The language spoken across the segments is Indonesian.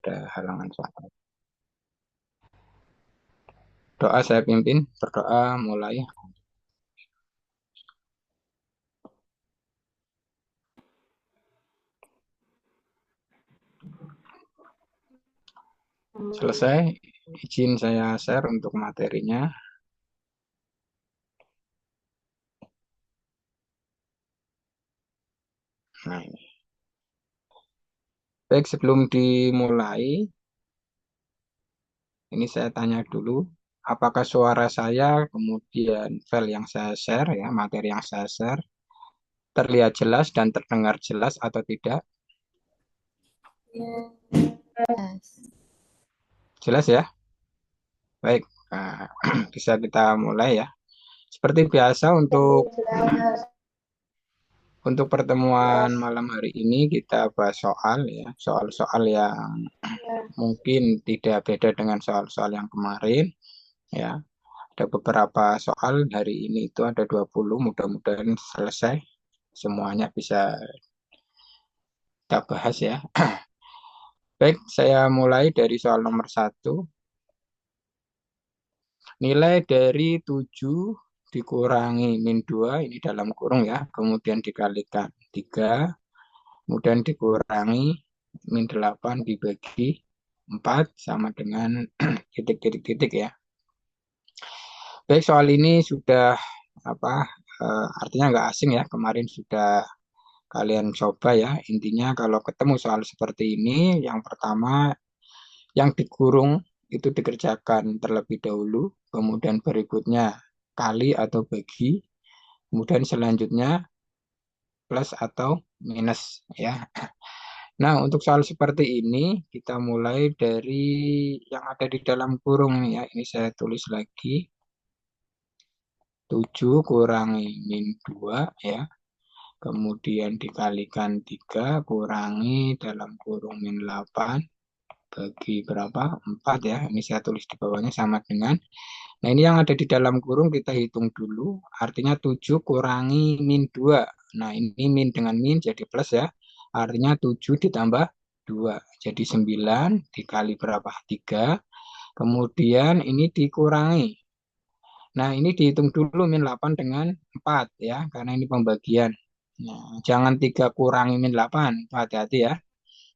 ada halangan suara. Doa saya pimpin, berdoa mulai. Selesai, izin saya share untuk materinya. Nah, ini. Baik, sebelum dimulai, ini saya tanya dulu, apakah suara saya, kemudian file yang saya share, ya, materi yang saya share, terlihat jelas dan terdengar jelas atau tidak? Yes. Jelas ya? Baik, nah, bisa kita mulai ya. Seperti biasa untuk pertemuan malam hari ini kita bahas soal ya, soal-soal yang mungkin tidak beda dengan soal-soal yang kemarin ya. Ada beberapa soal hari ini itu ada 20, mudah-mudahan selesai semuanya bisa kita bahas ya. Baik, saya mulai dari soal nomor satu. Nilai dari 7 dikurangi min 2 ini dalam kurung ya, kemudian dikalikan 3, kemudian dikurangi min 8 dibagi 4 sama dengan titik-titik-titik ya. Baik, soal ini sudah apa artinya nggak asing ya, kemarin sudah kalian coba ya. Intinya kalau ketemu soal seperti ini, yang pertama yang dikurung itu dikerjakan terlebih dahulu, kemudian berikutnya kali atau bagi, kemudian selanjutnya plus atau minus ya. Nah, untuk soal seperti ini kita mulai dari yang ada di dalam kurung ini ya. Ini saya tulis lagi 7 kurangi min 2 ya. Kemudian dikalikan 3 kurangi dalam kurung min 8 bagi berapa? 4 ya. Ini saya tulis di bawahnya sama dengan. Nah, ini yang ada di dalam kurung kita hitung dulu. Artinya 7 kurangi min 2. Nah, ini min dengan min jadi plus ya. Artinya 7 ditambah 2. Jadi 9 dikali berapa? 3. Kemudian ini dikurangi. Nah, ini dihitung dulu min 8 dengan 4 ya. Karena ini pembagian. Nah, jangan 3 kurangi min 8. Hati-hati ya.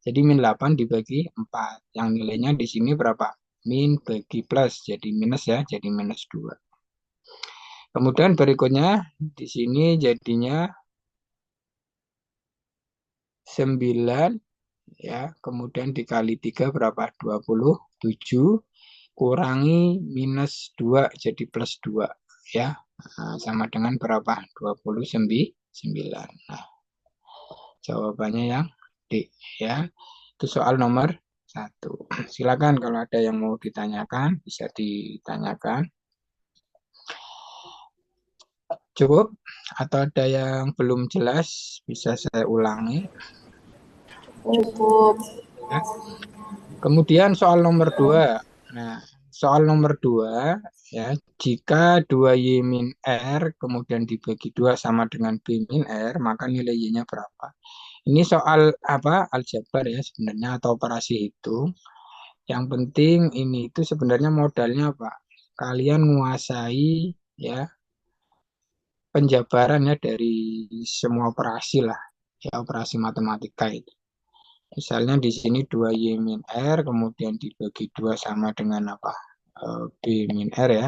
Jadi min 8 dibagi 4. Yang nilainya di sini berapa? Min bagi plus. Jadi minus ya. Jadi minus 2. Kemudian berikutnya di sini jadinya 9 ya, kemudian dikali 3 berapa? 27 kurangi minus 2 jadi plus 2 ya. Nah, sama dengan berapa? 29. Nah, jawabannya yang D ya. Itu soal nomor satu. Silakan kalau ada yang mau ditanyakan bisa ditanyakan. Cukup atau ada yang belum jelas bisa saya ulangi Cukup. ya. Kemudian soal nomor 2. Nah, soal nomor 2 ya, jika 2Y min R kemudian dibagi 2 sama dengan B min R, maka nilai Y-nya berapa? Ini soal apa? Aljabar ya sebenarnya atau operasi hitung. Yang penting ini itu sebenarnya modalnya apa? Kalian menguasai ya penjabaran ya dari semua operasi lah, ya operasi matematika itu. Misalnya di sini 2Y min R, kemudian dibagi 2 sama dengan apa? B min R ya.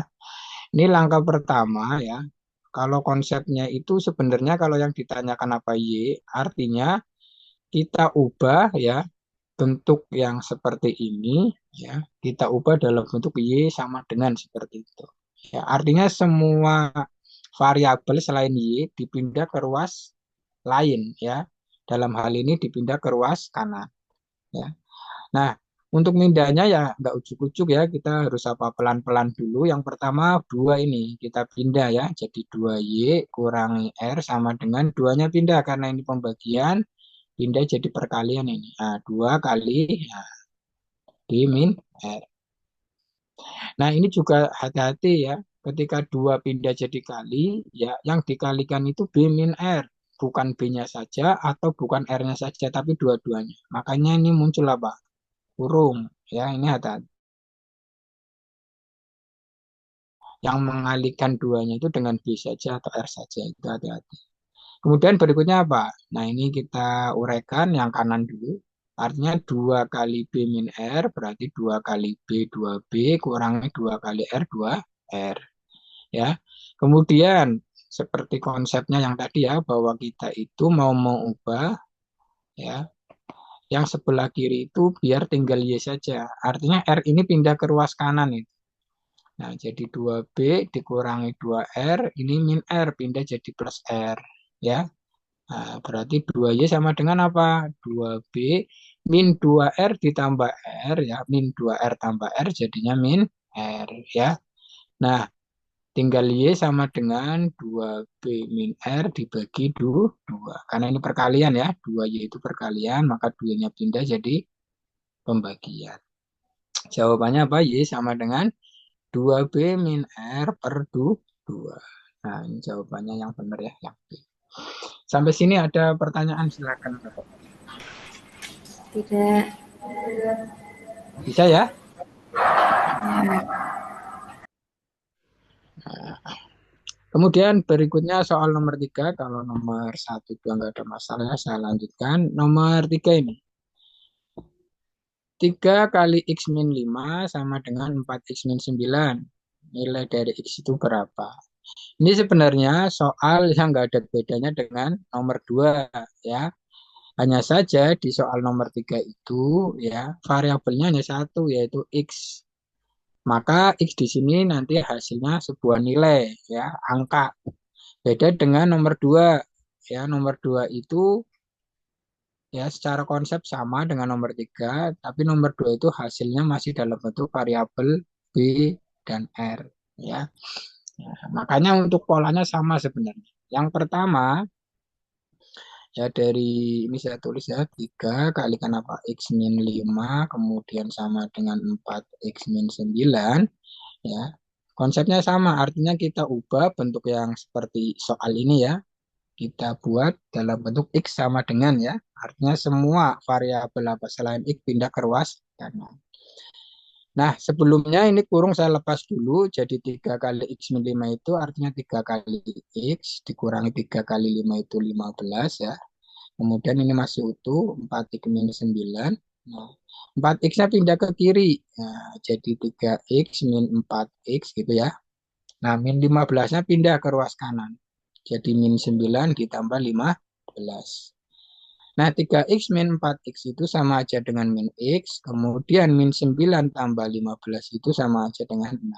Ini langkah pertama ya. Kalau konsepnya itu sebenarnya kalau yang ditanyakan apa Y, artinya kita ubah ya bentuk yang seperti ini ya, kita ubah dalam bentuk Y sama dengan seperti itu. Ya, artinya semua variabel selain Y dipindah ke ruas lain ya. Dalam hal ini dipindah ke ruas kanan ya. Nah, untuk mindahnya ya nggak ujuk-ujuk ya, kita harus apa pelan-pelan dulu. Yang pertama dua ini kita pindah ya, jadi 2Y kurangi R sama dengan duanya pindah karena ini pembagian, pindah jadi perkalian ini. Nah, 2 kali ya, D min R. Nah, ini juga hati-hati ya, ketika 2 pindah jadi kali, ya yang dikalikan itu B min R. Bukan B-nya saja atau bukan R-nya saja, tapi dua-duanya. Makanya ini muncul apa? kurung. Ya, ini hati-hati. Yang mengalihkan duanya itu dengan B saja atau R saja, itu hati-hati. Kemudian berikutnya apa? Nah, ini kita uraikan yang kanan dulu. Artinya 2 kali B min R berarti 2 kali B 2B kurangi 2 kali R 2R. Ya. Kemudian seperti konsepnya yang tadi ya, bahwa kita itu mau mengubah ya, yang sebelah kiri itu biar tinggal Y saja. Artinya R ini pindah ke ruas kanan itu. Nah, jadi 2B dikurangi 2R, ini min R pindah jadi plus R. Ya. Nah, berarti 2Y sama dengan apa? 2B min 2R ditambah R ya. Min 2R tambah R jadinya min R ya. Nah, tinggal Y sama dengan 2B min R dibagi 2. Karena ini perkalian ya. 2Y itu perkalian, maka 2-nya pindah jadi pembagian. Jawabannya apa? Y sama dengan 2B min R per 2. Nah, ini jawabannya yang benar ya. Yang B. Sampai sini ada pertanyaan, silakan Bapak. Tidak. Bisa ya? Ya. Kemudian berikutnya soal nomor 3. Kalau nomor 1 2 nggak ada masalah, saya lanjutkan. Nomor 3 ini. 3 kali X min 5 sama dengan 4X min 9. Nilai dari X itu berapa? Ini sebenarnya soal yang nggak ada bedanya dengan nomor 2 ya. Hanya saja di soal nomor 3 itu ya variabelnya hanya satu yaitu X. Maka X di sini nanti hasilnya sebuah nilai ya, angka. Beda dengan nomor 2 ya, nomor 2 itu ya secara konsep sama dengan nomor 3 tapi nomor 2 itu hasilnya masih dalam bentuk variabel B dan R ya. Nah, makanya untuk polanya sama sebenarnya. Yang pertama ya dari ini saya tulis ya 3 kalikan apa X min 5 kemudian sama dengan 4 X min 9 ya. Konsepnya sama, artinya kita ubah bentuk yang seperti soal ini ya. Kita buat dalam bentuk X sama dengan ya. Artinya semua variabel apa selain X pindah ke ruas kanan. Nah, sebelumnya ini kurung saya lepas dulu. Jadi 3 kali X min 5 itu artinya 3 kali X dikurangi 3 kali 5 itu 15 ya. Kemudian ini masih utuh 4 X min 9. Nah, 4X-nya pindah ke kiri. Nah, jadi 3X min 4X gitu ya. Nah, min 15-nya pindah ke ruas kanan. Jadi min 9 ditambah 15. Nah, 3X min 4X itu sama aja dengan min X. Kemudian min 9 tambah 15 itu sama aja dengan 6.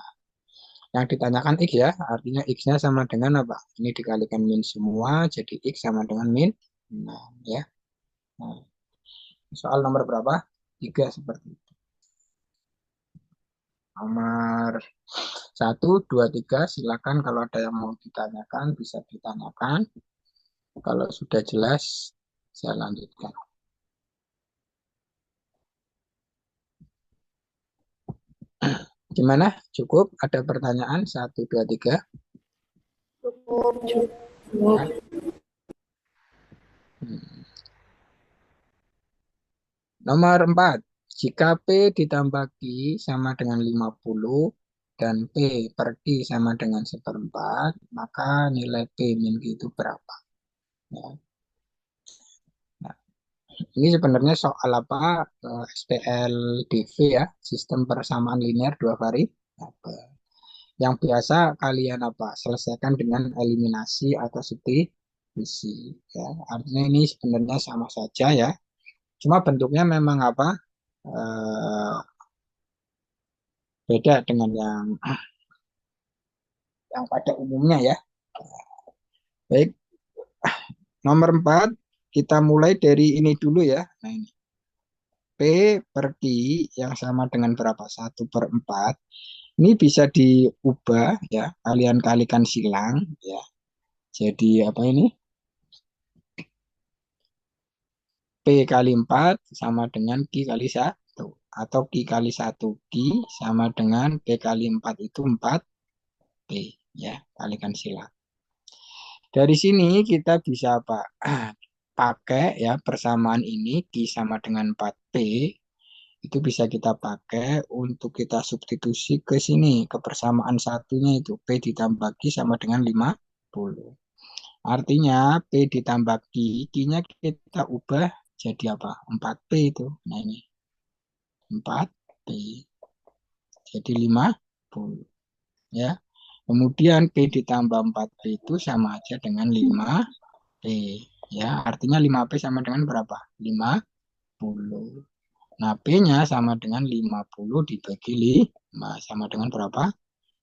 Yang ditanyakan X ya, artinya X-nya sama dengan apa? Ini dikalikan min semua, jadi X sama dengan min 6 ya. Nah, soal nomor berapa? 3 seperti itu. Nomor 1, 2, 3, silakan kalau ada yang mau ditanyakan, bisa ditanyakan. Kalau sudah jelas, saya lanjutkan. Gimana? Cukup? Ada pertanyaan? 1, 2, 3. Cukup. Ya. Cukup. Hmm. Nomor 4. Jika P ditambah Q sama dengan 50 dan P per Q sama dengan seperempat, maka nilai P min Q itu berapa? Ya. Nah, ini sebenarnya soal apa? SPLDV ya, sistem persamaan linear dua variabel. Yang biasa kalian apa? Selesaikan dengan eliminasi atau substitusi. Ya, artinya ini sebenarnya sama saja ya. Cuma bentuknya memang apa? Eh, beda dengan yang pada umumnya ya. Baik, nomor 4 kita mulai dari ini dulu ya. Nah ini P per Q yang sama dengan berapa? 1/4. Ini bisa diubah ya. Kalian kalikan silang ya. Jadi apa ini? P kali 4 sama dengan Q kali 1. Atau Q kali 1. Q sama dengan P kali 4 itu 4P. Ya, kalikan silang. Dari sini kita bisa apa? Pakai ya persamaan ini Q sama dengan 4P. itu bisa kita pakai untuk kita substitusi ke sini, ke persamaan satunya itu P ditambah Q sama dengan 50. Artinya P ditambah Q, Q-nya kita ubah jadi apa? 4P itu. Nah ini 4P. Jadi 50 ya. Kemudian P ditambah 4P itu sama aja dengan 5P ya. Artinya 5P sama dengan berapa? 50. Nah, P-nya sama dengan 50 dibagi 5 sama dengan berapa?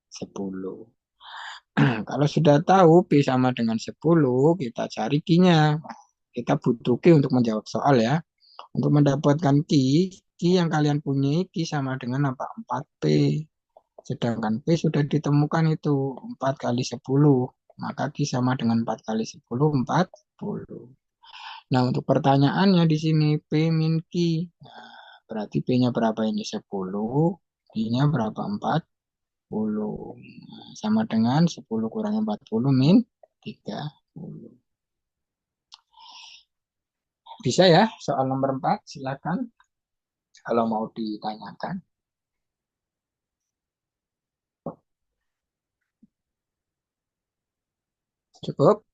10. Kalau sudah tahu P sama dengan 10, kita cari Q-nya. Kita butuh Q untuk menjawab soal ya. Untuk mendapatkan Q, Q yang kalian punya Q sama dengan apa? 4P. Sedangkan P sudah ditemukan itu 4 kali 10. Maka Q sama dengan 4 kali 10, 40. Nah, untuk pertanyaannya di sini P min Q. Nah, berarti P-nya berapa ini? 10. Q-nya berapa? 40. Nah, sama dengan 10 kurang 40 min 30. Bisa ya soal nomor 4? Silakan kalau mau ditanyakan. Cukup?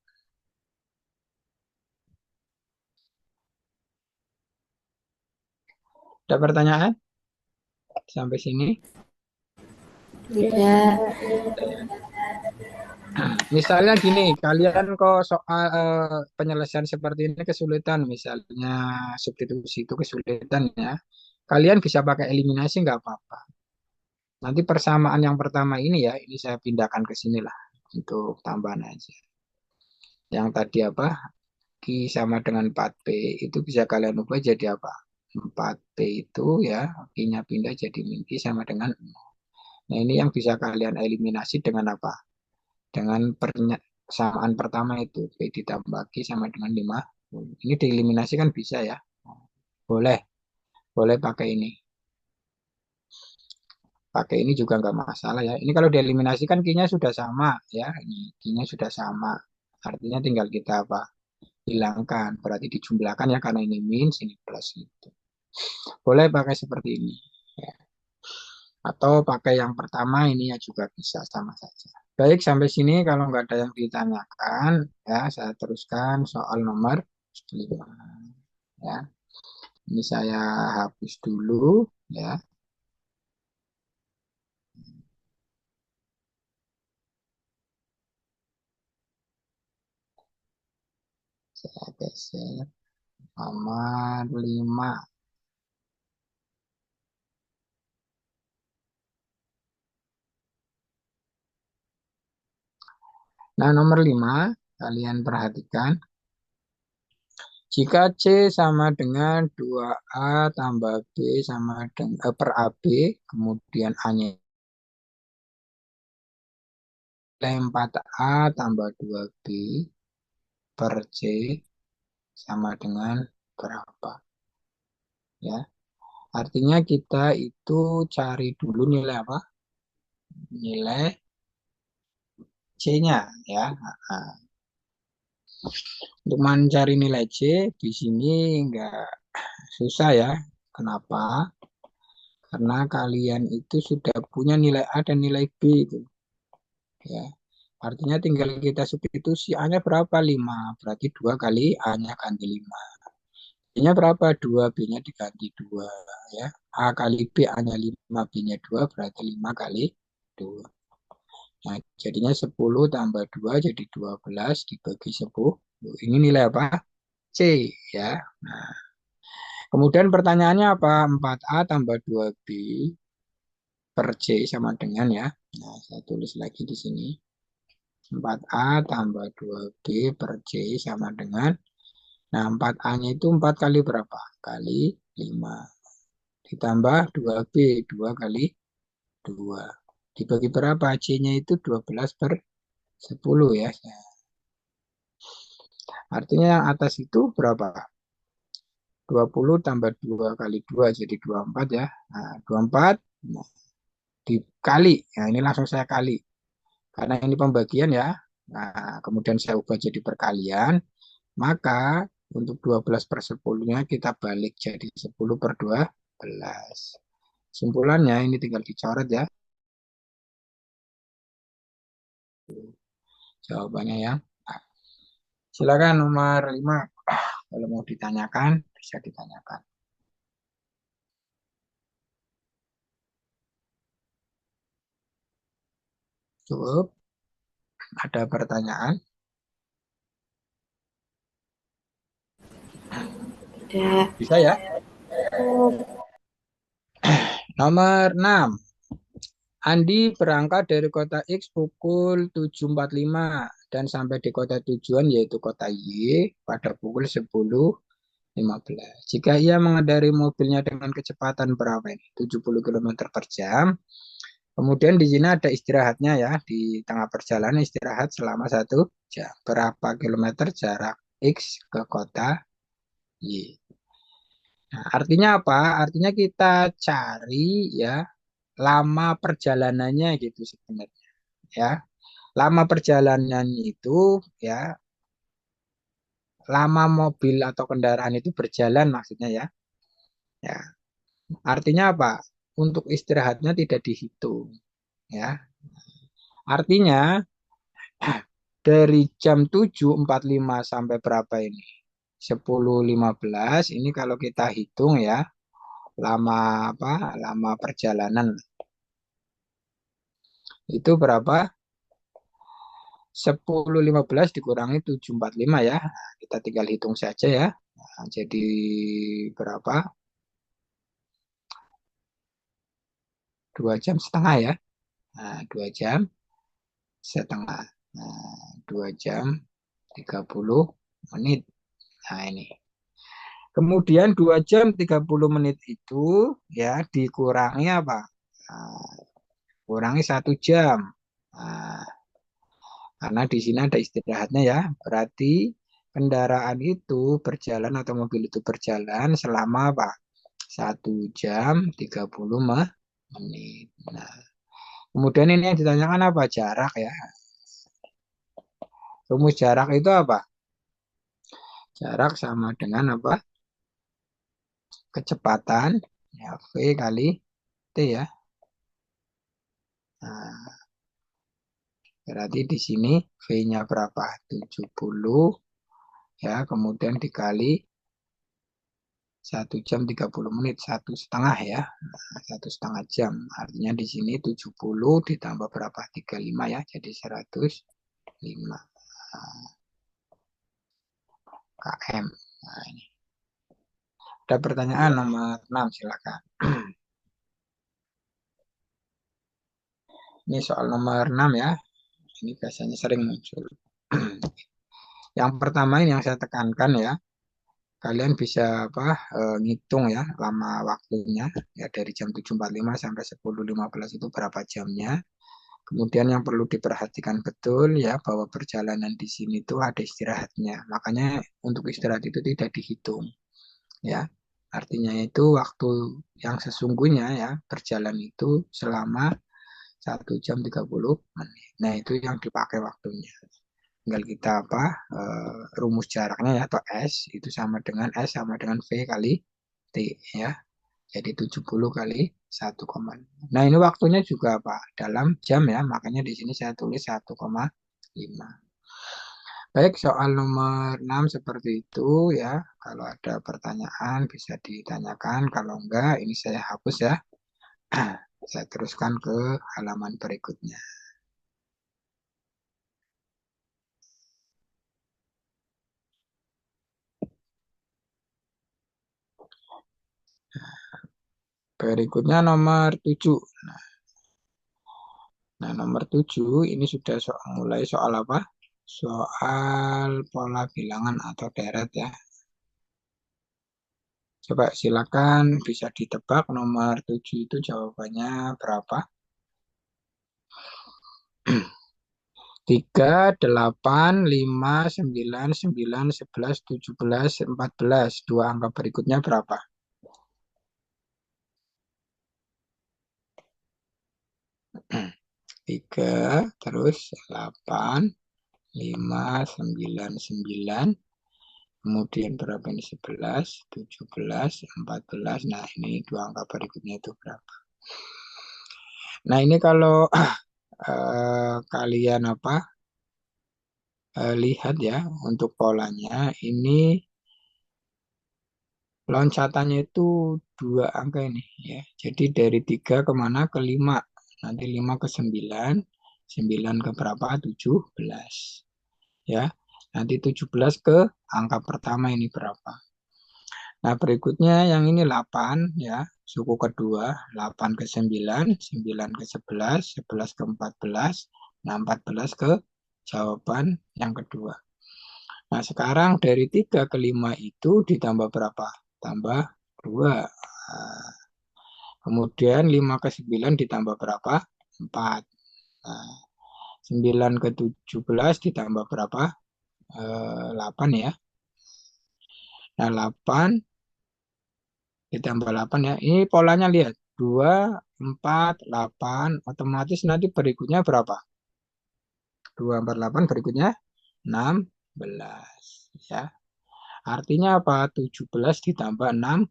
Ada pertanyaan sampai sini? Tidak. Misalnya gini, kalian kok soal penyelesaian seperti ini kesulitan, misalnya substitusi itu kesulitan ya, kalian bisa pakai eliminasi nggak apa-apa. Nanti persamaan yang pertama ini ya, ini saya pindahkan ke sini lah untuk tambahan aja. Yang tadi apa? Q sama dengan 4P itu bisa kalian ubah jadi apa? 4P itu ya, Q-nya pindah jadi min Q sama dengan 0. Nah, ini yang bisa kalian eliminasi dengan apa? Dengan persamaan pertama itu P ditambah Q sama dengan 5. Ini dieliminasi kan bisa ya. Boleh, boleh pakai ini. Pakai ini juga nggak masalah ya. Ini kalau dieliminasi kan Q-nya sudah sama ya. Ini Q-nya sudah sama. Artinya tinggal kita apa? Hilangkan. Berarti dijumlahkan ya karena ini min, sini plus itu. Boleh pakai seperti ini. Ya. Atau pakai yang pertama ini ya juga bisa sama saja. Baik, sampai sini kalau nggak ada yang ditanyakan, ya saya teruskan soal nomor 5. Ya, ini saya hapus dulu, ya. Saya geser nomor 5. Nah, nomor 5, kalian perhatikan. Jika C sama dengan 2A tambah B sama dengan per AB, kemudian A-nya nilai 4A tambah 2B per C sama dengan berapa? Ya, artinya kita itu cari dulu nilai apa? Nilai C-nya ya. Nah, untuk mencari nilai C di sini enggak susah ya. Kenapa? Karena kalian itu sudah punya nilai A dan nilai B itu ya. Artinya tinggal kita substitusi A-nya berapa? 5. Berarti 2 kali A-nya ganti 5. B-nya berapa? 2, B-nya diganti 2 ya. A kali B, A-nya 5, B-nya 2 berarti 5 kali 2. Nah, jadinya 10 tambah 2 jadi 12 dibagi 10. Ini nilai apa? C ya. Nah, kemudian pertanyaannya apa? 4A tambah 2B per C sama dengan ya. Nah, saya tulis lagi di sini. 4A tambah 2B per C sama dengan. Nah, 4A-nya itu 4 kali berapa? Kali 5. Ditambah 2B, 2 kali 2. Dibagi berapa? C-nya itu 12 per 10 ya. Artinya yang atas itu berapa? 20 tambah 2 kali 2 jadi 24 ya. Nah, 24 nah, dikali. Nah, ini langsung saya kali. Karena ini pembagian ya. Nah, kemudian saya ubah jadi perkalian. Maka untuk 12 per 10-nya kita balik jadi 10 per 2. belas. Kesimpulannya ini tinggal dicoret ya jawabannya ya. Nah, silakan nomor 5. Kalau mau ditanyakan, bisa ditanyakan. Cukup. Ada pertanyaan? Ada. Bisa ya? Nomor 6. Andi berangkat dari kota X pukul 7.45 dan sampai di kota tujuan yaitu kota Y pada pukul 10.15. Jika ia mengendarai mobilnya dengan kecepatan berapa ini? 70 km per jam. Kemudian di sini ada istirahatnya ya. Di tengah perjalanan istirahat selama 1 jam. Berapa kilometer jarak X ke kota Y? Nah, artinya apa? Artinya kita cari ya lama perjalanannya gitu sebenarnya ya. Lama perjalanan itu ya lama mobil atau kendaraan itu berjalan maksudnya ya. Ya, artinya apa? Untuk istirahatnya tidak dihitung ya. Artinya dari jam 7.45 sampai berapa ini? 10.15 ini kalau kita hitung ya lama apa? Lama perjalanan itu berapa? 10.15 dikurangi 7.45 ya. Nah, kita tinggal hitung saja ya. Nah, jadi berapa? 2 jam setengah ya. Nah, 2 jam setengah. Nah, 2 jam 30 menit. Nah, ini. Kemudian 2 jam 30 menit itu ya dikurangi apa? Nah, kurangi 1 jam. Nah, karena di sini ada istirahatnya ya. Berarti kendaraan itu berjalan atau mobil itu berjalan selama apa? 1 jam 30 menit. Nah, kemudian ini yang ditanyakan apa? Jarak ya. Rumus jarak itu apa? Jarak sama dengan apa? Kecepatan ya V kali T ya. Nah, berarti di sini V-nya berapa? 70 ya, kemudian dikali 1 jam 30 menit, 1,5 ya. Nah, 1,5 jam. Artinya di sini 70 ditambah berapa? 35 ya, jadi 105 km. Nah, ini. Ada pertanyaan nomor 6, silakan. Ini soal nomor 6 ya. Ini biasanya sering muncul. Yang pertama ini yang saya tekankan ya. Kalian bisa apa ngitung ya lama waktunya ya dari jam 7.45 sampai 10.15 itu berapa jamnya. Kemudian yang perlu diperhatikan betul ya bahwa perjalanan di sini tuh ada istirahatnya. Makanya untuk istirahat itu tidak dihitung ya. Artinya itu waktu yang sesungguhnya ya berjalan itu selama 1 jam 30 menit. Nah, itu yang dipakai waktunya. Tinggal kita apa rumus jaraknya ya atau S itu sama dengan S sama dengan V kali T ya. Jadi 70 kali 1,5. Nah, ini waktunya juga apa? Dalam jam ya. Makanya di sini saya tulis 1,5. Baik, soal nomor 6 seperti itu ya. Kalau ada pertanyaan bisa ditanyakan. Kalau enggak, ini saya hapus ya. Saya teruskan ke halaman berikutnya. Berikutnya nomor 7. Nah, nomor 7 ini sudah mulai soal apa? Soal pola bilangan atau deret ya. Coba silakan bisa ditebak nomor 7 itu jawabannya berapa? 3, 8, 5, 9, 11, 17, 14. Dua angka berikutnya berapa? 3, terus 8, 5, 9, 9. Kemudian berapa ini? 11, 17, 14. Nah, ini dua angka berikutnya itu berapa? Nah, ini kalau kalian lihat ya untuk polanya, ini loncatannya itu dua angka ini ya. Jadi dari 3 kemana? Ke 5. Nanti 5 ke 9, 9 ke berapa? 17 ya. Nanti 17 ke angka pertama ini berapa? Nah, berikutnya yang ini 8 ya, suku kedua, 8 ke 9, 9 ke 11, 11 ke 14, nah 14 ke jawaban yang kedua. Nah, sekarang dari 3 ke 5 itu ditambah berapa? Tambah 2. Nah, kemudian 5 ke 9 ditambah berapa? 4. Nah, 9 ke 17 ditambah berapa? 8 ya. Nah, 8 ditambah 8 ya. Ini polanya lihat. 2, 4, 8. Otomatis nanti berikutnya berapa? 2, 4, 8 berikutnya 16. Ya. Artinya apa? 17 ditambah 16.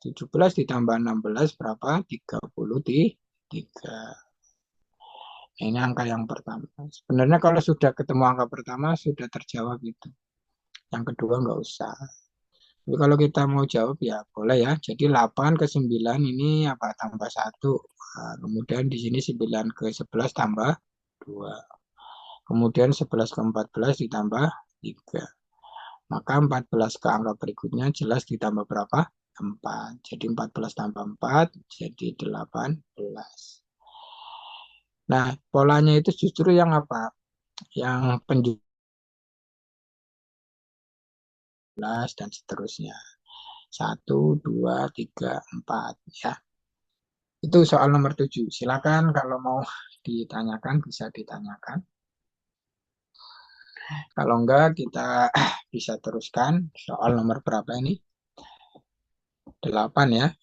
17 ditambah 16 berapa? 33. Ini angka yang pertama. Sebenarnya kalau sudah ketemu angka pertama, sudah terjawab itu. Yang kedua nggak usah. Jadi kalau kita mau jawab ya boleh ya. Jadi 8 ke 9 ini apa? Tambah 1. Nah, kemudian di sini 9 ke 11 tambah 2. Kemudian 11 ke 14 ditambah 3. Maka 14 ke angka berikutnya jelas ditambah berapa? 4. Jadi 14 tambah 4 jadi 18. Nah, polanya itu justru yang apa? Yang penjumlah dan seterusnya. 1, 2, 3, 4 ya. Itu soal nomor 7. Silakan kalau mau ditanyakan bisa ditanyakan. Kalau enggak kita bisa teruskan soal nomor berapa ini? 8 ya.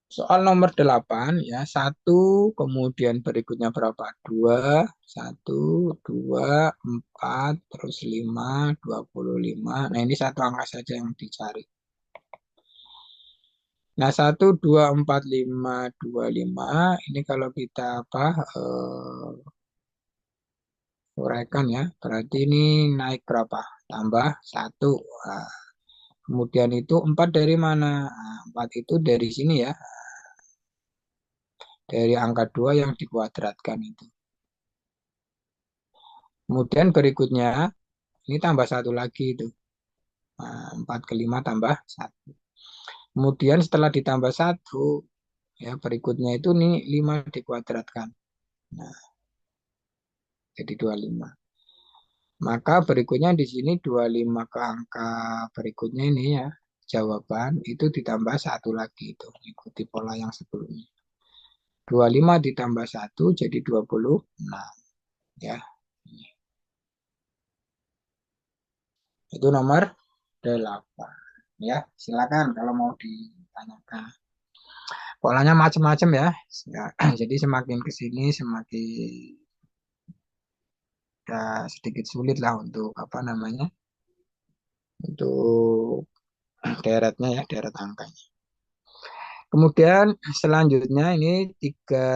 Soal nomor 8 ya. 1 kemudian berikutnya berapa? 2, 1, 2, 4, terus 5, 25. Nah, ini satu angka saja yang dicari. Nah, 1, 2, 4, 5, 25 ini kalau kita uraikan ya, berarti ini naik berapa? Tambah 1. Nah, kemudian itu 4 dari mana? Nah, 4 itu dari sini ya, dari angka 2 yang dikuadratkan itu. Kemudian berikutnya, ini tambah 1 lagi itu. Nah, 4 ke 5 tambah 1. Kemudian setelah ditambah 1, ya berikutnya itu nih 5 dikuadratkan. Nah, jadi 25. Maka berikutnya di sini 25 ke angka berikutnya ini ya, jawaban itu ditambah 1 lagi itu. Ikuti pola yang sebelumnya. 25 ditambah 1 jadi 26 ya. Itu nomor 8 ya. Silakan kalau mau ditanyakan. Polanya macam-macam ya. Ya. Jadi semakin ke sini semakin ya, sedikit sulit lah untuk apa namanya? Untuk deretnya ya, deret angkanya. Kemudian selanjutnya ini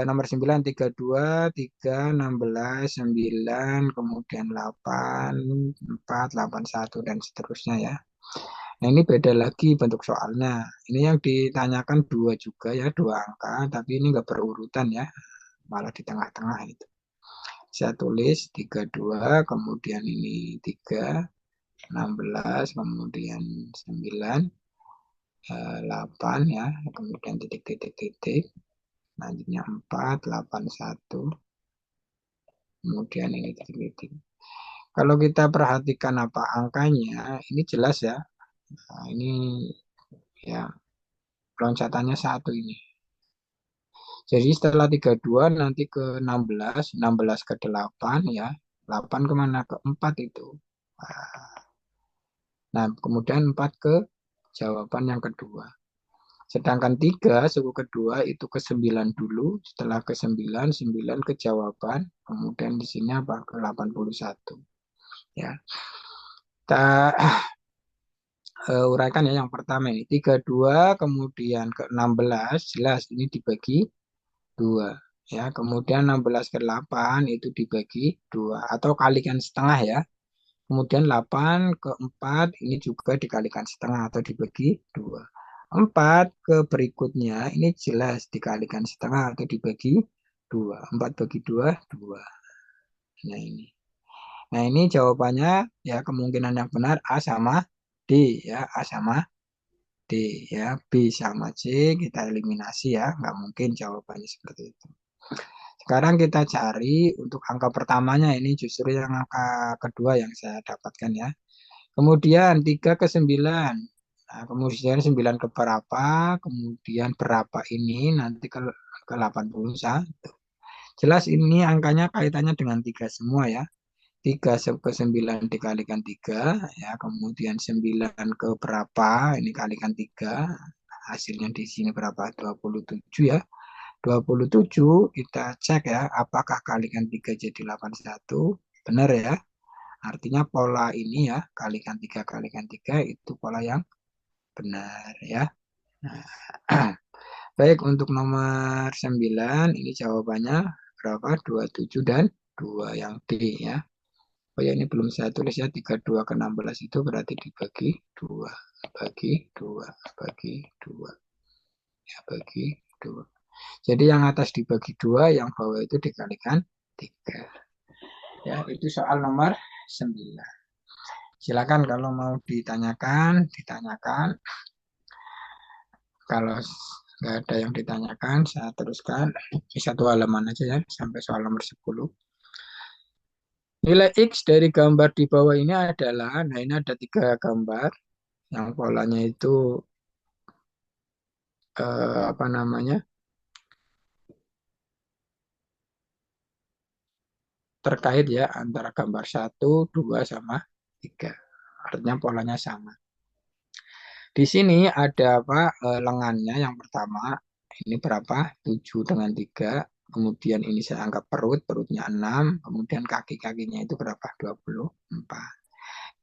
nomor 9, 32, 3, 16, 9, kemudian 8, 4, 8, 1 dan seterusnya ya. Nah, ini beda lagi bentuk soalnya. Ini yang ditanyakan dua juga ya, dua angka, tapi ini nggak berurutan ya, malah di tengah-tengah itu. Saya tulis 32, kemudian ini 3, 16, kemudian 9, 8 ya, kemudian titik-titik-titik, selanjutnya 4, 8, 1, kemudian ini titik-titik. Kalau kita perhatikan apa angkanya, ini jelas ya. Nah, ini ya loncatannya 1 ini. Jadi setelah 32 nanti ke 16, 16 ke 8 ya. 8 kemana? Ke 4 itu. Nah, kemudian 4 ke jawaban yang kedua. Sedangkan 3 suku kedua itu ke 9 dulu, setelah ke 9, 9 ke jawaban, kemudian di sini apa? Ke 81. Ya. Kita uraikan ya yang pertama ini. 32 kemudian ke 16, jelas ini dibagi 2. Ya, kemudian 16 ke 8 itu dibagi 2 atau kalikan setengah ya. Kemudian 8 ke 4 ini juga dikalikan setengah atau dibagi 2. 4 ke berikutnya ini jelas dikalikan setengah atau dibagi 2. 4 bagi 2, 2. Nah ini. Nah ini jawabannya ya kemungkinan yang benar A sama D ya. A sama D ya. B sama C kita eliminasi ya. Nggak mungkin jawabannya seperti itu. Sekarang kita cari untuk angka pertamanya ini justru yang angka kedua yang saya dapatkan ya. Kemudian 3 ke 9. Nah, kemudian 9 ke berapa? Kemudian berapa ini nanti ke 81. Jelas ini angkanya kaitannya dengan 3 semua ya. 3 ke 9 dikalikan 3 ya. Kemudian 9 ke berapa? Ini kalikan 3. Hasilnya di sini berapa? 27 ya. 27 kita cek ya. Apakah kalikan 3 jadi 81? Benar ya. Artinya pola ini ya, kalikan 3 itu pola yang benar ya. Nah, baik untuk nomor 9 ini jawabannya berapa? 27 dan 2 yang D ya. Oh ya ini belum saya tulis ya 32 ke 16 itu berarti dibagi 2. Bagi 2. Bagi 2. Ya bagi 2. Jadi yang atas dibagi 2, yang bawah itu dikalikan 3. Ya itu soal nomor 9. Silakan kalau mau ditanyakan, ditanyakan. Kalau nggak ada yang ditanyakan, saya teruskan. Di satu halaman aja ya, sampai soal nomor 10. Nilai X dari gambar di bawah ini adalah, nah ini ada 3 gambar, yang polanya itu, apa namanya, terkait ya, antara gambar 1, 2, sama 3. Artinya polanya sama. Di sini ada apa, lengannya yang pertama, ini berapa? 7 dengan 3. Kemudian ini saya anggap perut, perutnya 6. Kemudian kaki-kakinya itu berapa? 24.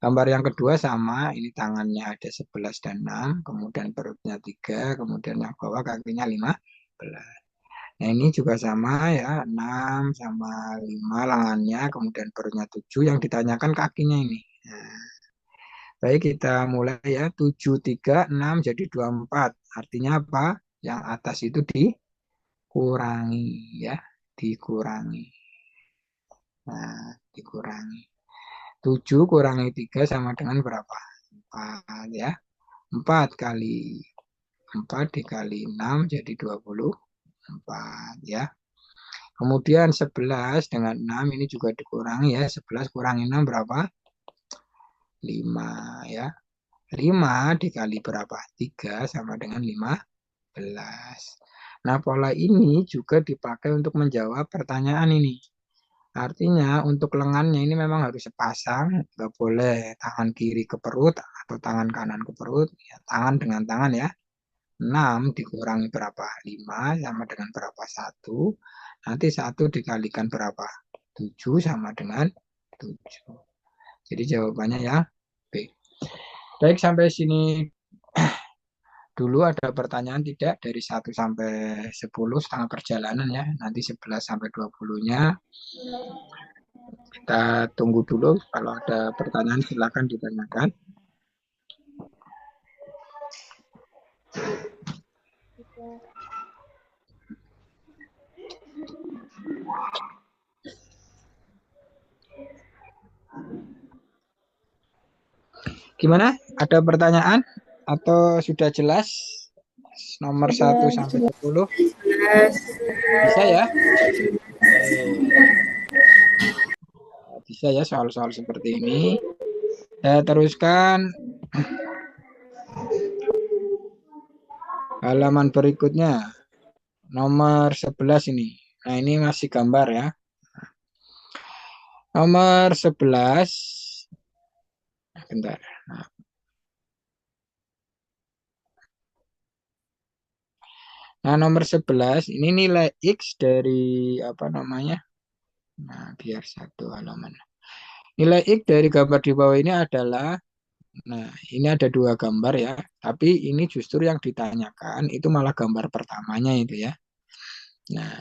Gambar yang kedua sama, ini tangannya ada 11 dan 6. Kemudian perutnya 3. Kemudian yang bawah kakinya 15. Nah ini juga sama ya, 6 sama 5 lengannya. Kemudian perutnya 7. Yang ditanyakan kakinya ini. Nah, baik kita mulai ya, 7, 3, 6 jadi 24. Artinya apa? Yang atas itu dikurangi ya, dikurangi. Nah, dikurangi. 7 kurangi 3 sama dengan berapa? 4 ya. 4 kali 4 dikali 6 jadi 24 ya. Kemudian 11 dengan 6 ini juga dikurangi ya. 11 kurangi 6 berapa? 5 ya. 5 dikali berapa? 3 sama dengan 15. Nah, pola ini juga dipakai untuk menjawab pertanyaan ini. Artinya untuk lengannya ini memang harus sepasang, nggak boleh tangan kiri ke perut atau tangan kanan ke perut, ya, tangan dengan tangan ya. 6 dikurangi berapa? 5 sama dengan berapa? 1. Nanti 1 dikalikan berapa? 7 sama dengan 7. Jadi jawabannya ya B. Baik, sampai sini dulu ada pertanyaan tidak dari 1 sampai 10 setengah perjalanan ya. Nanti 11 sampai 20-nya kita tunggu dulu. Kalau ada pertanyaan silakan ditanyakan. Gimana? Ada pertanyaan atau sudah jelas nomor 1 sampai 10? Bisa ya? Bisa ya soal-soal seperti ini. Saya teruskan halaman berikutnya. Nomor 11 ini. Nah, ini masih gambar ya. Nomor 11. Bentar. Nah, Nah, nomor 11 ini nilai X dari apa namanya? Nah, biar satu halaman. Nilai X dari gambar di bawah ini adalah, nah, ini ada dua gambar ya, tapi ini justru yang ditanyakan itu malah gambar pertamanya itu ya. Nah,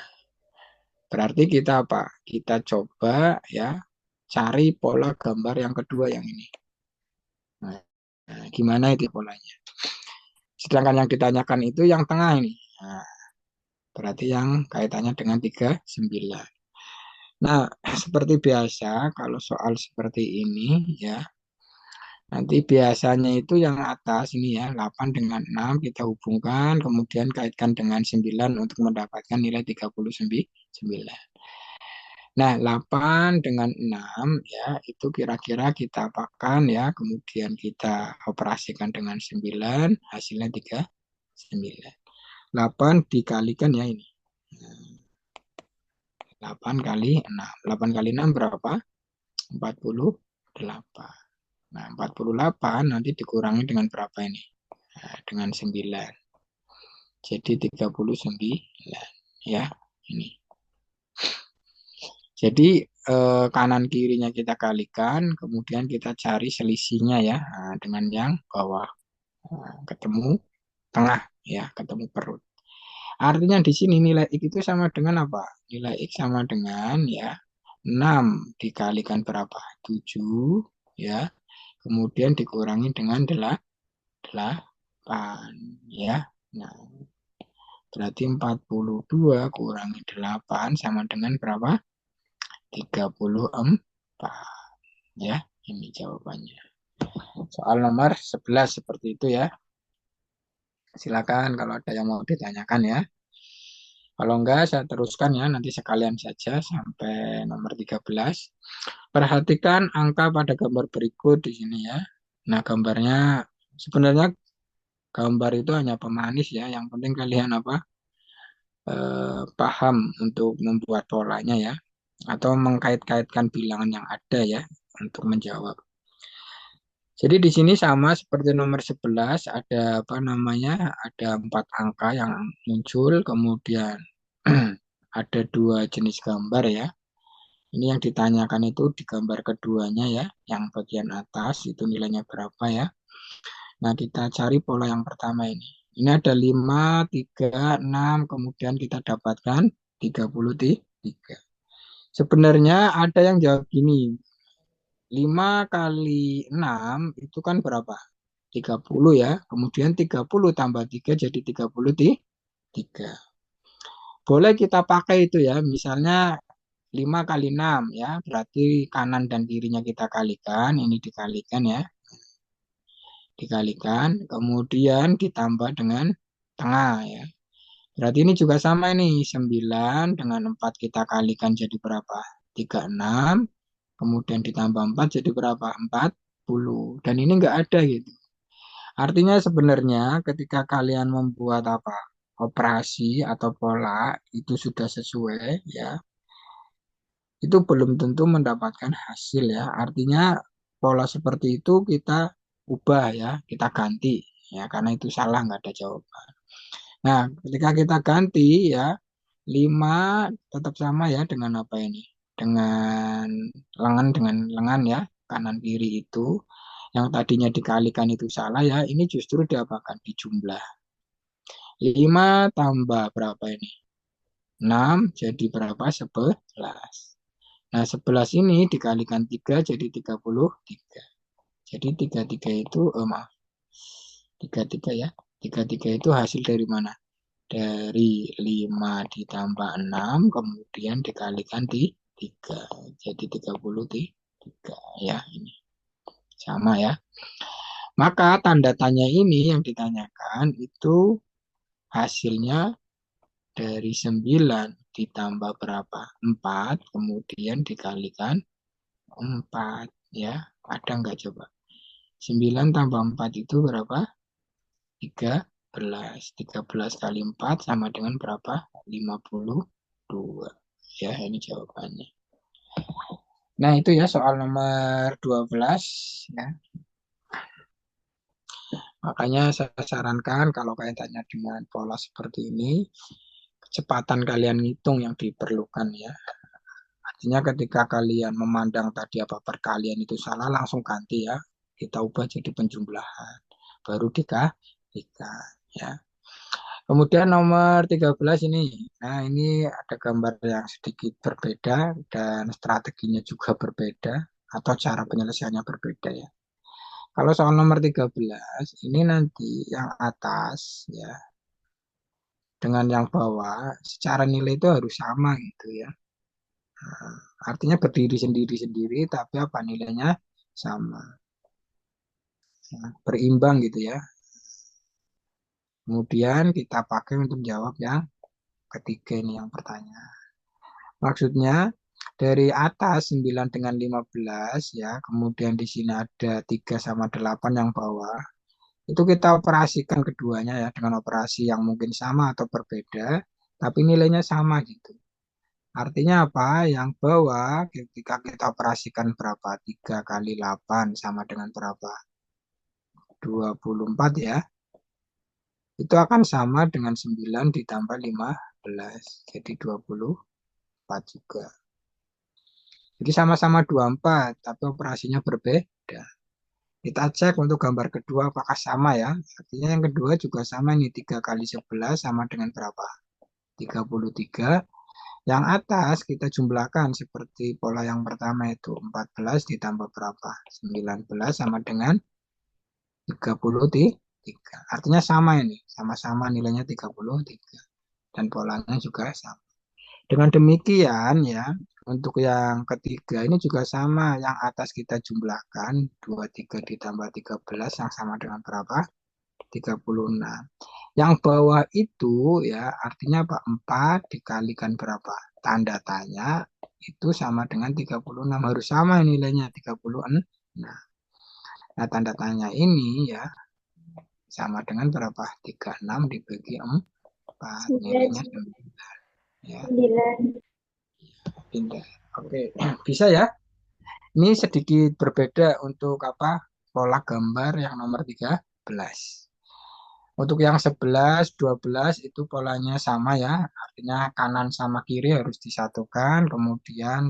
berarti kita apa? Kita coba ya cari pola gambar yang kedua yang ini. Nah, gimana itu polanya? Sedangkan yang ditanyakan itu yang tengah ini. Nah, berarti yang kaitannya dengan 39. Nah, seperti biasa kalau soal seperti ini ya, nanti biasanya itu yang atas ini ya, 8 dengan 6 kita hubungkan, kemudian kaitkan dengan 9 untuk mendapatkan nilai 39. Nah, 8 dengan 6 ya, itu kira-kira kita apakan ya, kemudian kita operasikan dengan 9, hasilnya 39. 8 dikalikan ya ini. Nah, 8 kali 6. 8 kali 6 berapa? 48. Nah, 48 nanti dikurangi dengan berapa ini? Nah, dengan 9. Jadi 39 ya. Ini. Jadi kanan kirinya kita kalikan, kemudian kita cari selisihnya ya. Nah, dengan yang bawah. Nah, ketemu tengah ya, ketemu perut. Artinya di sini nilai X itu sama dengan apa? Nilai X sama dengan ya 6 dikalikan berapa? 7 ya. Kemudian dikurangi dengan 8 ya. Nah, berarti 42 kurangi 8 sama dengan berapa? 34 ya. Ini jawabannya. Soal nomor 11 seperti itu ya. Silakan kalau ada yang mau ditanyakan ya. Kalau enggak, saya teruskan ya, nanti sekalian saja sampai nomor 13. Perhatikan angka pada gambar berikut di sini ya. Nah, gambarnya sebenarnya gambar itu hanya pemanis ya. Yang penting kalian apa? Paham untuk membuat polanya ya. Atau mengkait-kaitkan bilangan yang ada ya untuk menjawab. Jadi di sini sama seperti nomor 11 ada apa namanya? Ada 4 angka yang muncul, kemudian ada dua jenis gambar ya. Ini yang ditanyakan itu di gambar keduanya ya, yang bagian atas itu nilainya berapa ya. Nah, kita cari pola yang pertama ini. Ini ada 5, 3, 6, kemudian kita dapatkan 33. Sebenarnya ada yang jawab gini, 5 kali 6 itu kan berapa? 30 ya, kemudian 30 tambah 3 jadi 33. Boleh kita pakai itu ya, misalnya 5 kali 6 ya, berarti kanan dan kirinya kita kalikan, ini dikalikan ya, dikalikan, kemudian ditambah dengan tengah ya. Berarti ini juga sama ini, 9 dengan 4 kita kalikan jadi berapa? 36, kemudian ditambah 4 jadi berapa? 40. Dan ini enggak ada gitu. Artinya sebenarnya ketika kalian membuat apa? Operasi atau pola itu sudah sesuai ya, itu belum tentu mendapatkan hasil ya. Artinya pola seperti itu kita ubah ya, kita ganti ya, karena itu salah nggak ada jawaban. Nah, ketika kita ganti ya, 5 tetap sama ya dengan apa ini? Dengan lengan ya, kanan kiri itu. Yang tadinya dikalikan itu salah ya, ini justru diapakan? Dijumlah. 5 tambah berapa ini? 6 jadi berapa? 11. Nah, 11 ini dikalikan 3 jadi 33. Jadi 33 itu, maaf, 33 ya. 33 itu hasil dari mana? Dari 5 ditambah 6, kemudian dikalikan di 3. Jadi 33 ya, ini. Sama ya. Maka tanda tanya ini yang ditanyakan itu hasilnya dari 9 ditambah berapa? 4, kemudian dikalikan 4 ya. Ada nggak coba? 9 tambah 4 itu berapa? 13. 13 kali 4 sama dengan berapa? 52. Ya, ini jawabannya. Nah, itu ya soal nomor 12 ya. Makanya saya sarankan kalau kaitannya dengan pola seperti ini, kecepatan kalian ngitung yang diperlukan ya. Artinya ketika kalian memandang tadi apa perkalian itu salah, langsung ganti ya. Kita ubah jadi penjumlahan. Baru dikalikan ya. Kemudian nomor 13 ini. Nah, ini ada gambar yang sedikit berbeda dan strateginya juga berbeda atau cara penyelesaiannya berbeda ya. Kalau soal nomor 13 ini nanti yang atas ya dengan yang bawah secara nilai itu harus sama gitu ya. Nah, artinya berdiri sendiri-sendiri tapi apa nilainya sama. Ya, berimbang gitu ya. Kemudian kita pakai untuk jawab yang ketiga ini yang pertanyaan. Maksudnya dari atas 9 dengan 15 ya, kemudian di sini ada 3 sama 8 yang bawah. Itu kita operasikan keduanya ya dengan operasi yang mungkin sama atau berbeda, tapi nilainya sama gitu. Artinya apa? Yang bawah ketika kita operasikan berapa? 3 kali 8 sama dengan berapa? 24 ya. Itu akan sama dengan 9 ditambah 15. Jadi 24 juga. Jadi sama-sama 24, tapi operasinya berbeda. Kita cek untuk gambar kedua apakah sama ya. Artinya yang kedua juga sama nih 3 kali 11 sama dengan berapa? 33. Yang atas kita jumlahkan seperti pola yang pertama itu 14 ditambah berapa? 19 sama dengan 33. Artinya sama ini, sama-sama nilainya 33 dan polanya juga sama. Dengan demikian ya, untuk yang ketiga ini juga sama, yang atas kita jumlahkan 23 ditambah 13 yang sama dengan berapa? 36. Yang bawah itu ya artinya apa? 4 dikalikan berapa? Tanda tanya itu sama dengan 36. Harus sama nilainya 36. Nah, tanda tanya ini ya sama dengan berapa? 36 dibagi 4. Sembilan. Nilainya 9. Ya, Sembilan. pindah. Oke, bisa ya? Ini sedikit berbeda untuk apa? Pola gambar yang nomor 13. Untuk yang 11, 12 itu polanya sama ya. Artinya kanan sama kiri harus disatukan. Kemudian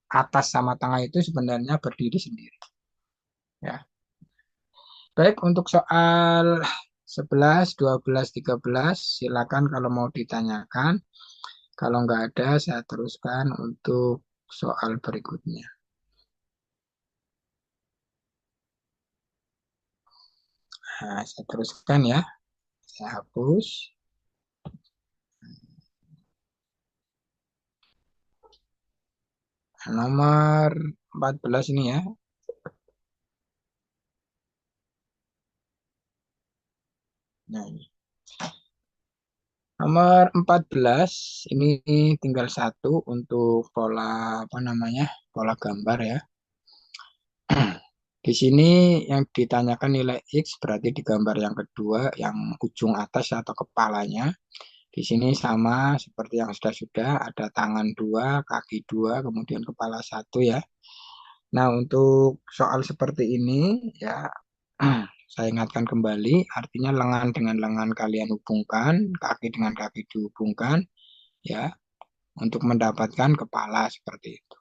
atas sama tengah itu sebenarnya berdiri sendiri. Ya. Baik, untuk soal 11, 12, 13 silakan kalau mau ditanyakan. Kalau nggak ada, saya teruskan untuk soal berikutnya. Nah, saya teruskan ya. Saya hapus. Nomor 14 ini ya. Nah, ini. Nomor 14 ini tinggal satu untuk pola apa namanya? Pola gambar ya. Di sini yang ditanyakan nilai X berarti di gambar yang kedua yang ujung atas atau kepalanya. Di sini sama seperti yang sudah-sudah ada tangan dua, kaki dua, kemudian kepala satu ya. Nah, untuk soal seperti ini ya saya ingatkan kembali, artinya lengan dengan lengan kalian hubungkan, kaki dengan kaki dihubungkan, ya, untuk mendapatkan kepala seperti itu.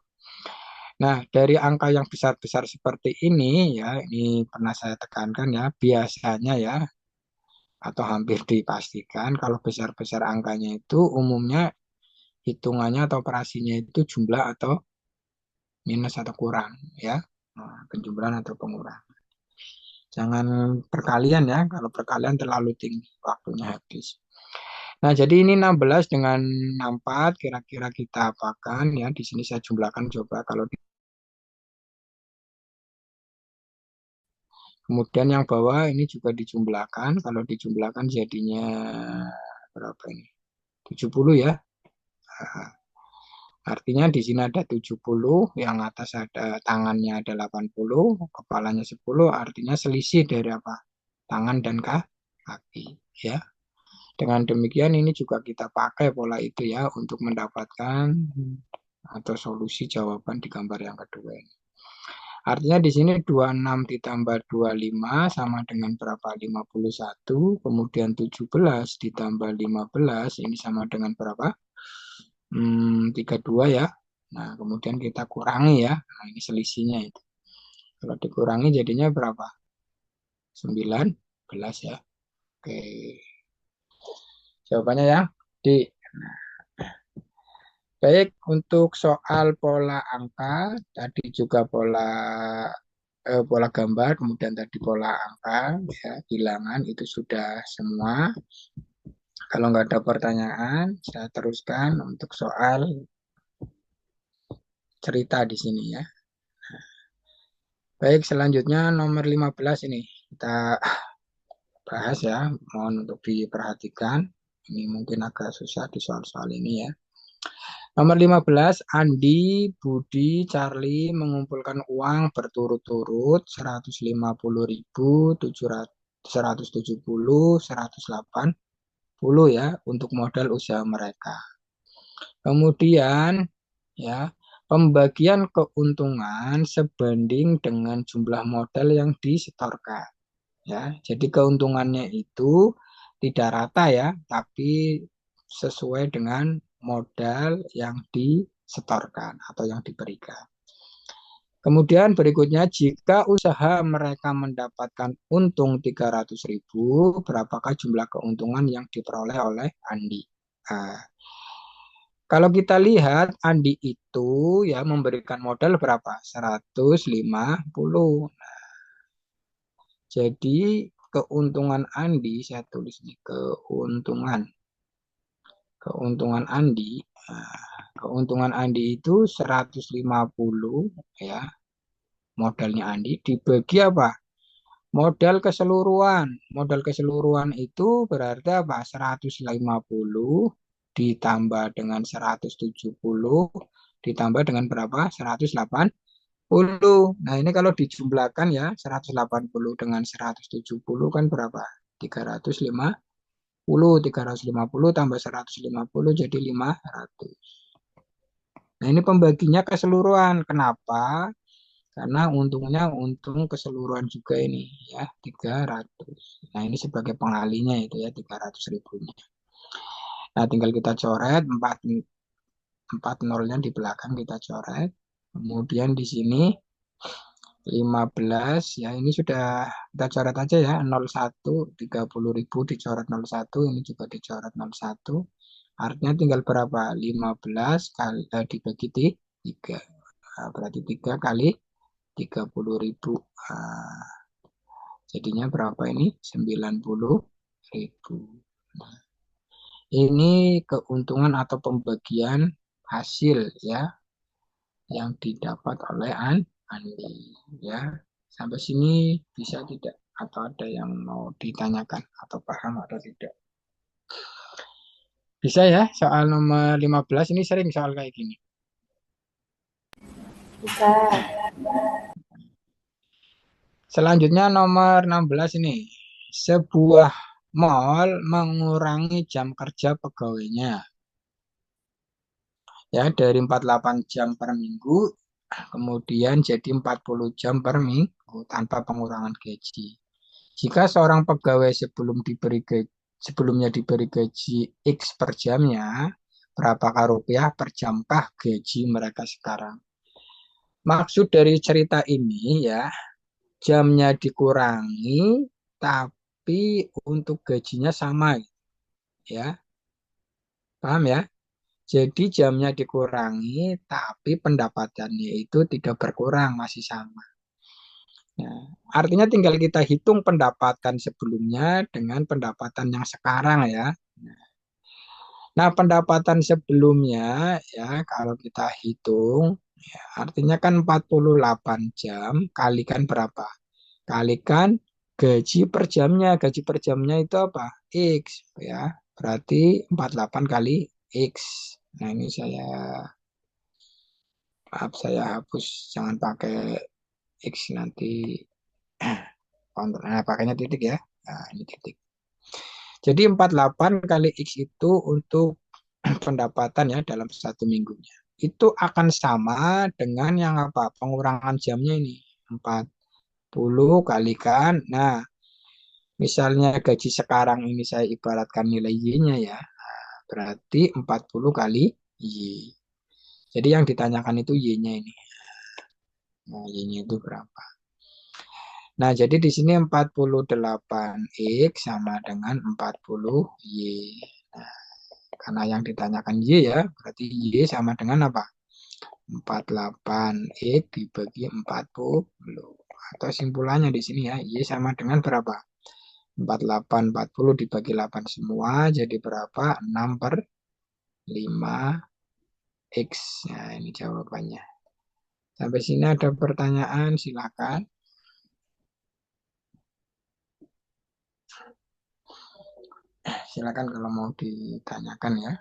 Nah, dari angka yang besar-besar seperti ini, ya, ini pernah saya tekankan ya, biasanya ya, atau hampir dipastikan kalau besar-besar angkanya itu umumnya hitungannya atau operasinya itu jumlah atau minus atau kurang, ya, nah, penjumlahan atau pengurangan. Jangan perkalian ya, kalau perkalian terlalu tinggi, waktunya habis. Nah, jadi ini 16 dengan 64 kira-kira kita apakan ya. Di sini saya jumlahkan coba kalau kemudian yang bawah ini juga dijumlahkan. Kalau dijumlahkan jadinya berapa ini? 70 ya. Nah, artinya di sini ada 70, yang atas ada tangannya ada 80, kepalanya 10, artinya selisih dari apa? Tangan dan kaki ya. Dengan demikian ini juga kita pakai pola itu ya untuk mendapatkan atau solusi jawaban di gambar yang kedua ini. Artinya di sini 26 ditambah 25 sama dengan berapa? 51. Kemudian 17 ditambah 15 ini sama dengan berapa? 32 ya. Nah, kemudian kita kurangi ya. Nah, ini selisihnya itu. Kalau dikurangi jadinya berapa? 19 ya. Oke. Jawabannya ya. Di. Baik, untuk soal pola angka, tadi juga pola gambar, kemudian tadi pola angka, ya, bilangan itu sudah semua. Kalau nggak ada pertanyaan, saya teruskan untuk soal cerita di sini ya. Baik, selanjutnya nomor 15 ini kita bahas ya. Mohon untuk diperhatikan. Ini mungkin agak susah di soal-soal ini ya. Nomor 15, Andi, Budi, Charlie mengumpulkan uang berturut-turut 150.000, 170, 180 ya untuk modal usaha mereka. Kemudian ya, pembagian keuntungan sebanding dengan jumlah modal yang disetorkan ya. Jadi keuntungannya itu tidak rata ya, tapi sesuai dengan modal yang disetorkan atau yang diberikan. Kemudian berikutnya, jika usaha mereka mendapatkan untung 300.000, berapakah jumlah keuntungan yang diperoleh oleh Andi? Nah, kalau kita lihat Andi itu ya memberikan modal berapa? 150. Jadi keuntungan Andi, saya tulis di keuntungan Andi. Keuntungan Andi itu 150 ya, modalnya Andi dibagi apa? Modal keseluruhan. Modal keseluruhan itu berarti apa? 150 ditambah dengan 170 ditambah dengan berapa? 180. Nah, ini kalau dijumlahkan ya, 180 dengan 170 kan berapa? 350. 350 tambah 150 jadi 500. Nah, ini pembaginya keseluruhan. Kenapa? Karena untungnya untung keseluruhan juga ini ya, 300. Nah, ini sebagai pengalinya itu ya, 300 ribunya. Nah, tinggal kita coret 4 nolnya di belakang kita coret. Kemudian di sini 15 ya, ini sudah kita coret aja ya, 01, 30.000 dicoret 01, ini juga dicoret 01. Artinya tinggal berapa? 15 kali dibagi 3. Nah, berarti 3 kali 30.000. Nah, jadinya berapa ini? 90.000. Nah, ini keuntungan atau pembagian hasil ya yang didapat oleh Andi ya. Sampai sini bisa tidak? Atau ada yang mau ditanyakan atau paham atau tidak? Bisa ya, soal nomor 15 ini sering soal kayak gini. Bisa. Selanjutnya nomor 16 ini. Sebuah mall mengurangi jam kerja pegawainya. Ya, dari 48 jam per minggu kemudian jadi 40 jam per minggu tanpa pengurangan gaji. Jika seorang pegawai sebelumnya diberi gaji X per jamnya, berapakah rupiah per jaмкah gaji mereka sekarang? Maksud dari cerita ini ya, jamnya dikurangi, tapi untuk gajinya sama, ya. Paham ya? Jadi jamnya dikurangi, tapi pendapatannya itu tidak berkurang, masih sama. Ya, artinya tinggal kita hitung pendapatan sebelumnya dengan pendapatan yang sekarang ya. Nah, pendapatan sebelumnya ya kalau kita hitung, ya, artinya kan 48 jam kalikan berapa? Kalikan gaji per jamnya. Gaji per jamnya itu apa? X ya. Berarti 48 kali X. Nah, ini maaf saya hapus, jangan pakai X nanti. Nah, pakainya titik ya. Nah, ini titik. Jadi 48 kali X itu untuk pendapatan ya dalam satu minggunya. Itu akan sama dengan yang apa? Pengurangan jamnya ini. 40 kalikan. Nah, misalnya gaji sekarang ini saya ibaratkan nilai Y-nya ya, berarti 40 kali Y. Jadi yang ditanyakan itu Y-nya ini. Nah, Y-nya itu berapa? Nah, jadi di sini 48X sama dengan 40Y. Nah, karena yang ditanyakan Y ya, berarti Y sama dengan apa? 48X dibagi 40. Atau simpulannya di sini ya, Y sama dengan berapa? 48, 40 dibagi 8 semua, jadi berapa? 6 per 5X. Nah, ini jawabannya. Sampai sini ada pertanyaan, silakan. Silakan kalau mau ditanyakan ya.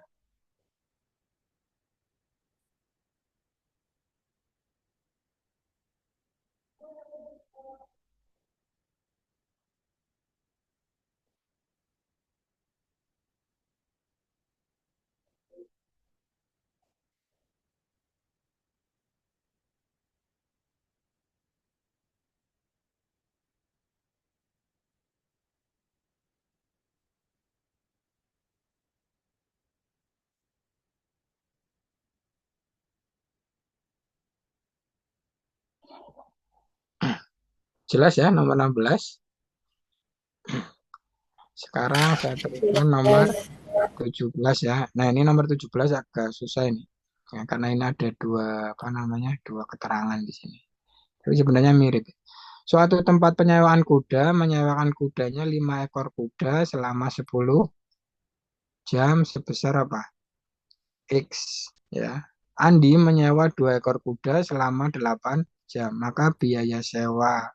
Jelas ya nomor 16. Sekarang saya teruskan nomor 17. 17 ya. Nah, ini nomor 17 agak susah ini. Ya, karena ini ada dua apa namanya? Dua keterangan di sini. Tapi sebenarnya mirip. Suatu tempat penyewaan kuda menyewakan kudanya 5 ekor kuda selama 10 jam sebesar apa? X ya. Andi menyewa 2 ekor kuda selama 8 jam. Maka biaya sewa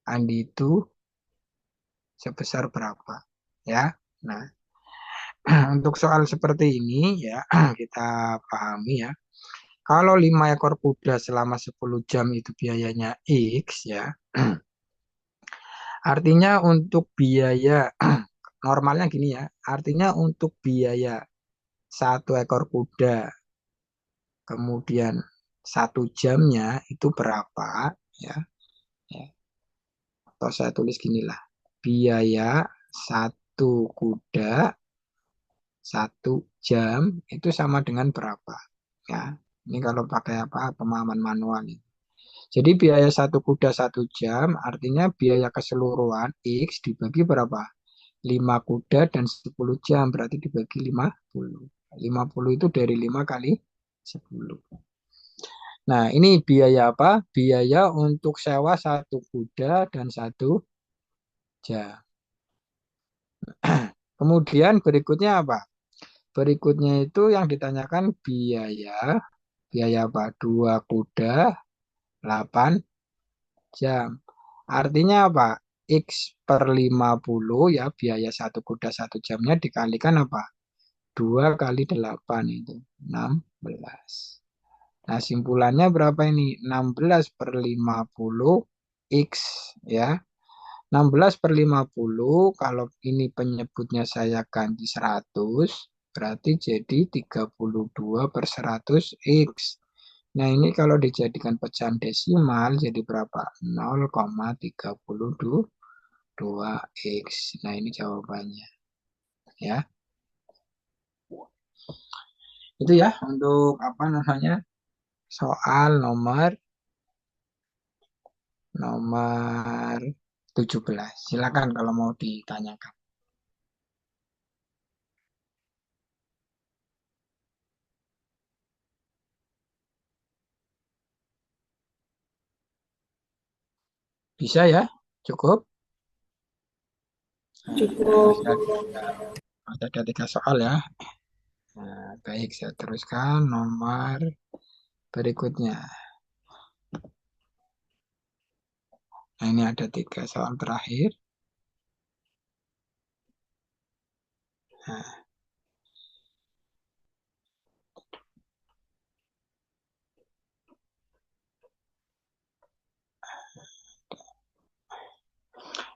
Andi itu sebesar berapa? Ya. Nah, untuk soal seperti ini ya kita pahami ya. Kalau 5 ekor kuda selama 10 jam itu biayanya X ya. Artinya untuk biaya normalnya gini ya. Artinya untuk biaya 1 ekor kuda kemudian 1 jamnya itu berapa ya. Ya. Atau saya tulis gini lah. Biaya 1 kuda 1 jam itu sama dengan berapa? Ya, ini kalau pakai apa pemahaman manual ini. Jadi biaya 1 kuda 1 jam artinya biaya keseluruhan X dibagi berapa? 5 kuda dan 10 jam berarti dibagi 50. 50 itu dari 5 kali 10. Nah, ini biaya apa? Biaya untuk sewa 1 kuda dan 1 jam. Kemudian berikutnya apa? Berikutnya itu yang ditanyakan biaya. Biaya apa? 2 kuda 8 jam. Artinya apa? X per 50 ya biaya 1 kuda 1 jamnya dikalikan apa? 2 kali 8 itu 16. Nah simpulannya berapa ini? 16 per 50 X ya. 16 per 50 kalau ini penyebutnya saya ganti 100 berarti jadi 32 per 100 X. Nah, ini kalau dijadikan pecahan desimal jadi berapa? 0,32 X. Nah, ini jawabannya ya. Itu ya untuk apa namanya? Soal nomor nomor 17. Silakan kalau mau ditanyakan. Bisa ya? Cukup? Nah, Cukup. masih ada 3 soal ya. Nah, baik, saya teruskan nomor berikutnya. Nah, ini ada 3 soal terakhir. Nah,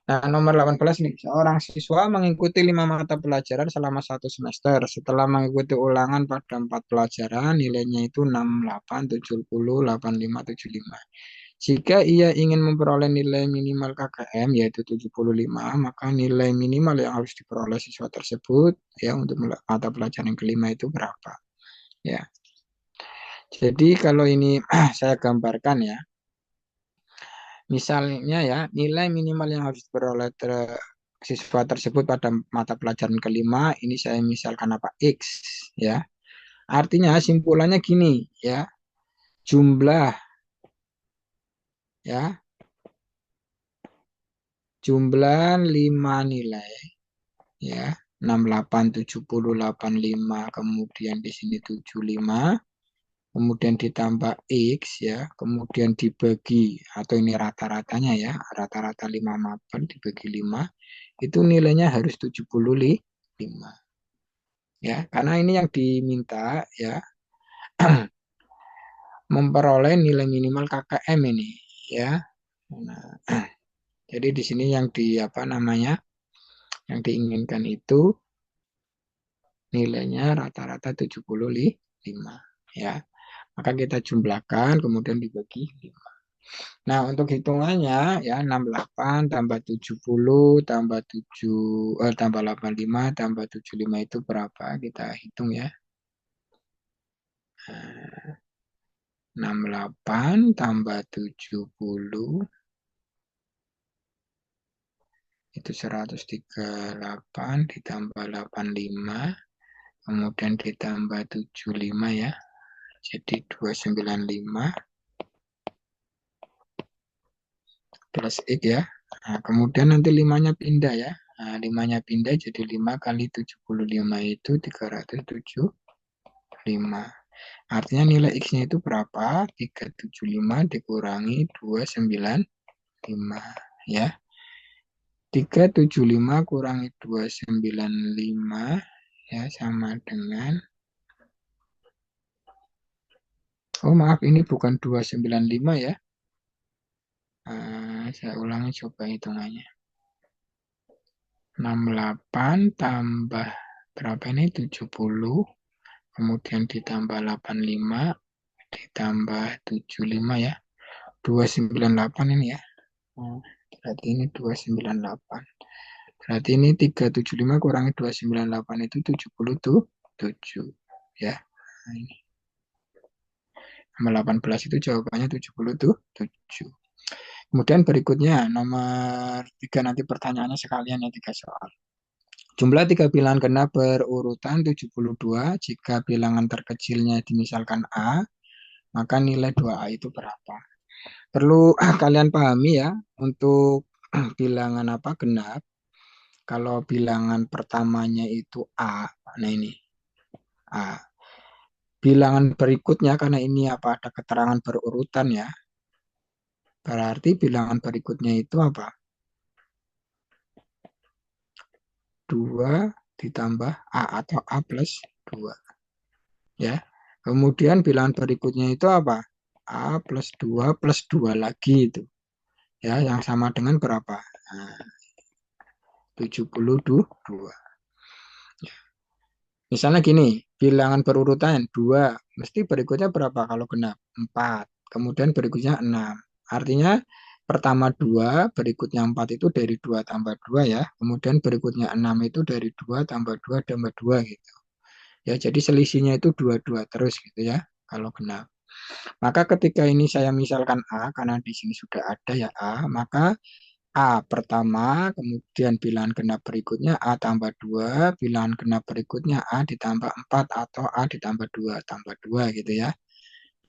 Nah, nomor 18 nih, seorang siswa mengikuti 5 mata pelajaran selama 1 semester. Setelah mengikuti ulangan pada 4 pelajaran, nilainya itu 68, 70, 85, 75. Jika ia ingin memperoleh nilai minimal KKM yaitu 75, maka nilai minimal yang harus diperoleh siswa tersebut ya untuk mata pelajaran kelima itu berapa? Ya. Jadi kalau ini saya gambarkan ya. Misalnya ya, nilai minimal yang harus diperoleh siswa tersebut pada mata pelajaran kelima, ini saya misalkan apa? X ya. Artinya simpulannya gini ya, jumlah ya, jumlah 5 nilai ya, 68, 70, 85, kemudian di sini 75, kemudian ditambah X ya, kemudian dibagi atau ini rata-ratanya ya, rata-rata 5 mapel dibagi 5 itu nilainya harus 75 ya, karena ini yang diminta ya memperoleh nilai minimal KKM ini ya. Nah, jadi di sini yang di apa namanya yang diinginkan itu nilainya rata-rata 75 ya. Maka kita jumlahkan kemudian dibagi 5. Nah, untuk hitungannya ya 68 tambah 70 tambah 7 tambah 85 tambah 75 itu berapa? Kita hitung ya. 68 tambah 70 itu 138 ditambah 85 kemudian ditambah 75 ya. Jadi 295 plus X ya. Nah, kemudian nanti 5-nya pindah ya. Nah, 5-nya pindah jadi 5 kali 75 itu 375. Artinya nilai X-nya itu berapa? 375 dikurangi 295 ya. 375 kurangi 295 ya sama dengan, oh maaf ini bukan 295 ya. Saya ulangi coba hitungannya. 68 tambah berapa ini? 70 kemudian ditambah 85 ditambah 75 ya. 298 ini ya. Berarti ini 298. Berarti ini 375 kurangi 298 itu 77 ya. Nah, ini. Nomor 18 itu jawabannya 77. Kemudian berikutnya nomor 3 nanti pertanyaannya sekalian ya 3 soal. Jumlah 3 bilangan genap berurutan 72. Jika bilangan terkecilnya dimisalkan A, maka nilai 2A itu berapa? Perlu kalian pahami ya, untuk bilangan apa genap, kalau bilangan pertamanya itu A, nah ini A. Bilangan berikutnya karena ini apa ada keterangan berurutan ya, berarti bilangan berikutnya itu apa? 2 ditambah A atau A plus 2 ya. Kemudian bilangan berikutnya itu apa? A plus 2 plus 2 lagi itu. Ya, yang sama dengan berapa? Nah, 72. Misalnya gini, bilangan berurutan 2, mesti berikutnya berapa kalau genap? 4. Kemudian berikutnya 6. Artinya pertama 2, berikutnya 4 itu dari 2 tambah 2 ya. Kemudian berikutnya 6 itu dari 2 tambah 2 tambah 2 gitu. Ya, jadi selisihnya itu 2 terus gitu ya kalau genap. Maka ketika ini saya misalkan A, karena di sini sudah ada ya A, maka A pertama, kemudian bilangan genap berikutnya A tambah 2, bilangan genap berikutnya A ditambah 4 atau A ditambah 2 tambah 2 gitu ya.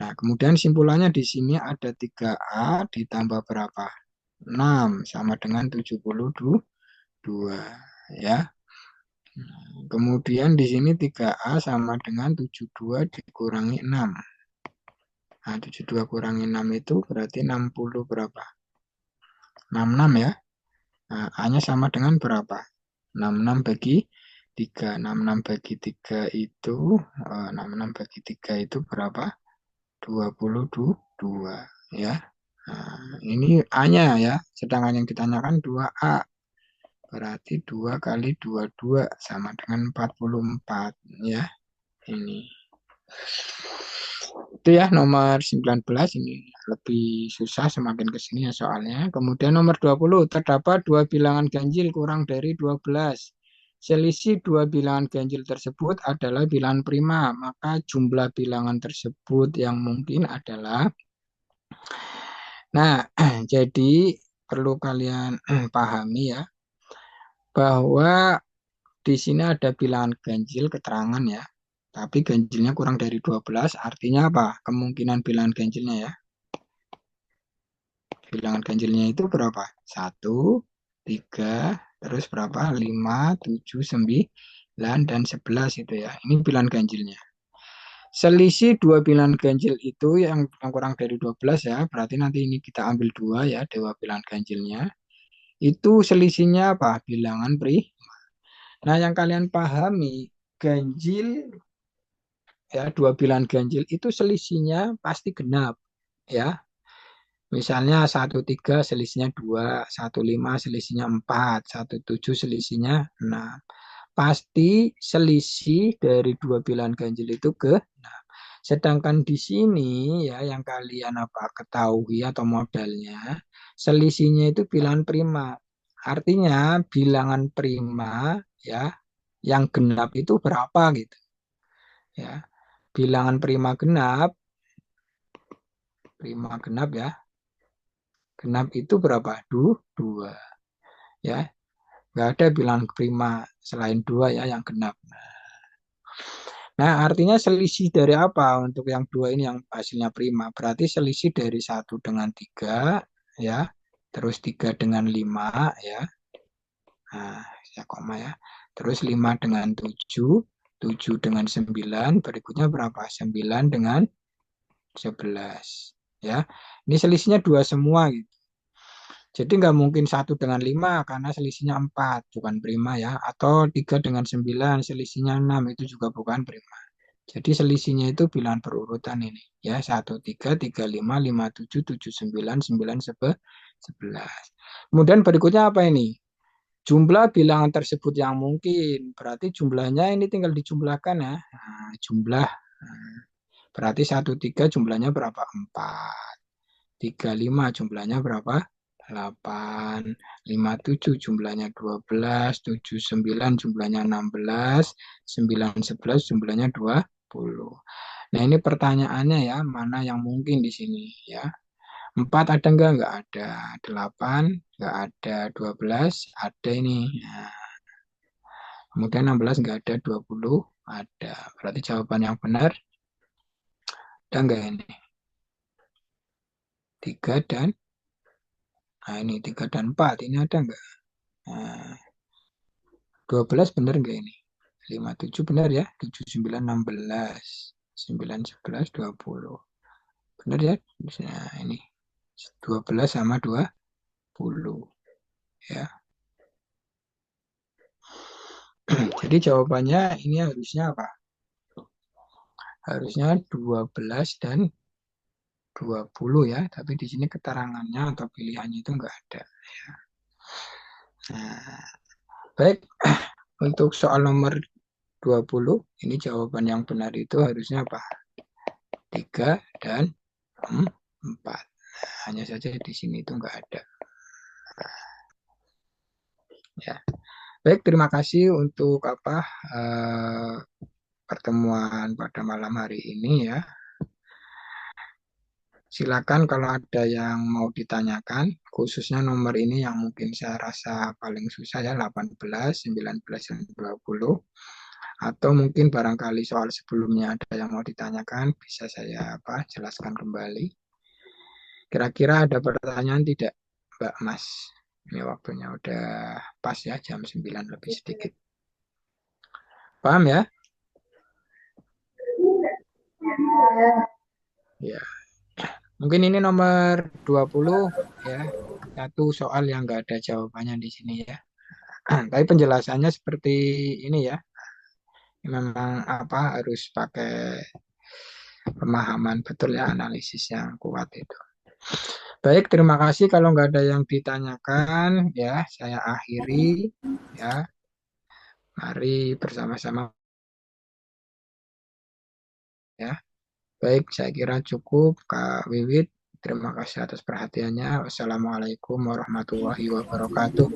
Nah, kemudian simpulannya di sini ada 3A ditambah berapa? 6 sama dengan 72 ya. Kemudian di sini 3A sama dengan 72 dikurangi 6. Nah, 72 kurangi 6 itu berarti 60 berapa? 66 ya. Nah, A-nya sama dengan berapa? 66 bagi 3. 66 bagi 3 itu 66 bagi 3 itu berapa? 22 ya. Nah, ini A-nya ya. Sedangkan yang ditanyakan 2A. Berarti 2 kali 22 sama dengan 44 ya. Ini. Itu ya nomor 19 ini lebih susah semakin ke sini ya soalnya. Kemudian nomor 20 terdapat dua bilangan ganjil kurang dari 12. Selisih dua bilangan ganjil tersebut adalah bilangan prima, maka jumlah bilangan tersebut yang mungkin adalah. Nah, jadi perlu kalian pahami ya bahwa di sini ada bilangan ganjil keterangan ya. Tapi ganjilnya kurang dari 12 artinya apa? Kemungkinan bilangan ganjilnya ya. Bilangan ganjilnya itu berapa? Satu, 3, terus berapa? 5, 7, 9, dan 11 itu ya. Ini bilangan ganjilnya. Selisih dua bilangan ganjil itu yang kurang dari 12 ya. Berarti nanti ini kita ambil dua ya, dua bilangan ganjilnya. Itu selisihnya apa? Bilangan pri. Nah, yang kalian pahami, ganjil ya, dua bilangan ganjil itu selisihnya pasti genap ya. Misalnya 13 selisihnya 2, 15 selisihnya 4, 17 selisihnya 6. Pasti selisih dari dua bilangan ganjil itu ke 6. Sedangkan di sini ya yang kalian apa ketahui atau modalnya selisihnya itu bilangan prima. Artinya bilangan prima ya yang genap itu berapa gitu ya. Bilangan prima genap ya. Genap itu berapa? Dua ya. Nggak ada bilangan prima selain dua ya yang genap. Nah, artinya selisih dari apa untuk yang dua ini yang hasilnya prima? Berarti selisih dari satu dengan tiga ya, terus tiga dengan lima ya, nah ya koma ya, terus lima dengan tujuh, tujuh dengan sembilan, berikutnya berapa? Sembilan dengan sebelas ya. Ini selisihnya dua semua gitu. Jadi nggak mungkin satu dengan lima karena selisihnya empat, bukan prima ya. Atau tiga dengan sembilan, selisihnya enam, itu juga bukan prima. Jadi selisihnya itu bilangan berurutan ini. Ya, satu, tiga, tiga, lima, lima, tujuh, tujuh, sembilan, sembilan, sebelas. Kemudian berikutnya apa ini? Jumlah bilangan tersebut yang mungkin. Berarti jumlahnya ini tinggal dijumlahkan ya. Nah, jumlah. Nah, berarti satu, tiga jumlahnya berapa? Empat. 35 jumlahnya berapa? 8, 57 jumlahnya 12, 79 jumlahnya 16, 9, 11 jumlahnya 20. Nah, ini pertanyaannya ya, mana yang mungkin di sini ya. 4 ada enggak? Enggak ada. 8 enggak ada. 12 ada ini. Nah, kemudian 16 enggak ada. 20 ada. Berarti jawaban yang benar ada enggak ini? 3 dan Nah, ini 3 dan 4. Ini ada enggak? Nah, 12 benar enggak ini? 57 benar ya? 7, 9, 16. 9, 11, 20. Benar ya? Nah, ini 12 sama 20. Ya. Jadi jawabannya ini harusnya apa? Harusnya 12 dan 20 ya. Tapi di sini keterangannya atau pilihannya itu enggak ada. Nah, baik. Untuk soal nomor 20, ini jawaban yang benar itu harusnya apa? 3 dan 4. Hanya saja di sini itu enggak ada. Ya. Baik, terima kasih untuk pertemuan pada malam hari ini ya. Silakan kalau ada yang mau ditanyakan, khususnya nomor ini yang mungkin saya rasa paling susah ya, 18, 19, dan 20. Atau mungkin barangkali soal sebelumnya ada yang mau ditanyakan, bisa saya jelaskan kembali. Kira-kira ada pertanyaan tidak, Mbak Mas? Ini waktunya udah pas ya, jam 9 lebih sedikit. Paham ya? Ya. Mungkin ini nomor 20 ya. Satu soal yang nggak ada jawabannya di sini ya. Tapi penjelasannya seperti ini ya. Memang harus pakai pemahaman betul ya, analisis yang kuat itu. Baik, terima kasih. Kalau nggak ada yang ditanyakan ya, saya akhiri ya. Mari bersama-sama ya. Baik, saya kira cukup, Kak Wiwit. Terima kasih atas perhatiannya. Wassalamualaikum warahmatullahi wabarakatuh.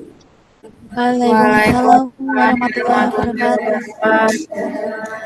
Waalaikumsalam Waalaikumsalam warahmatullahi warahmatullahi wabarakatuh. wabarakatuh.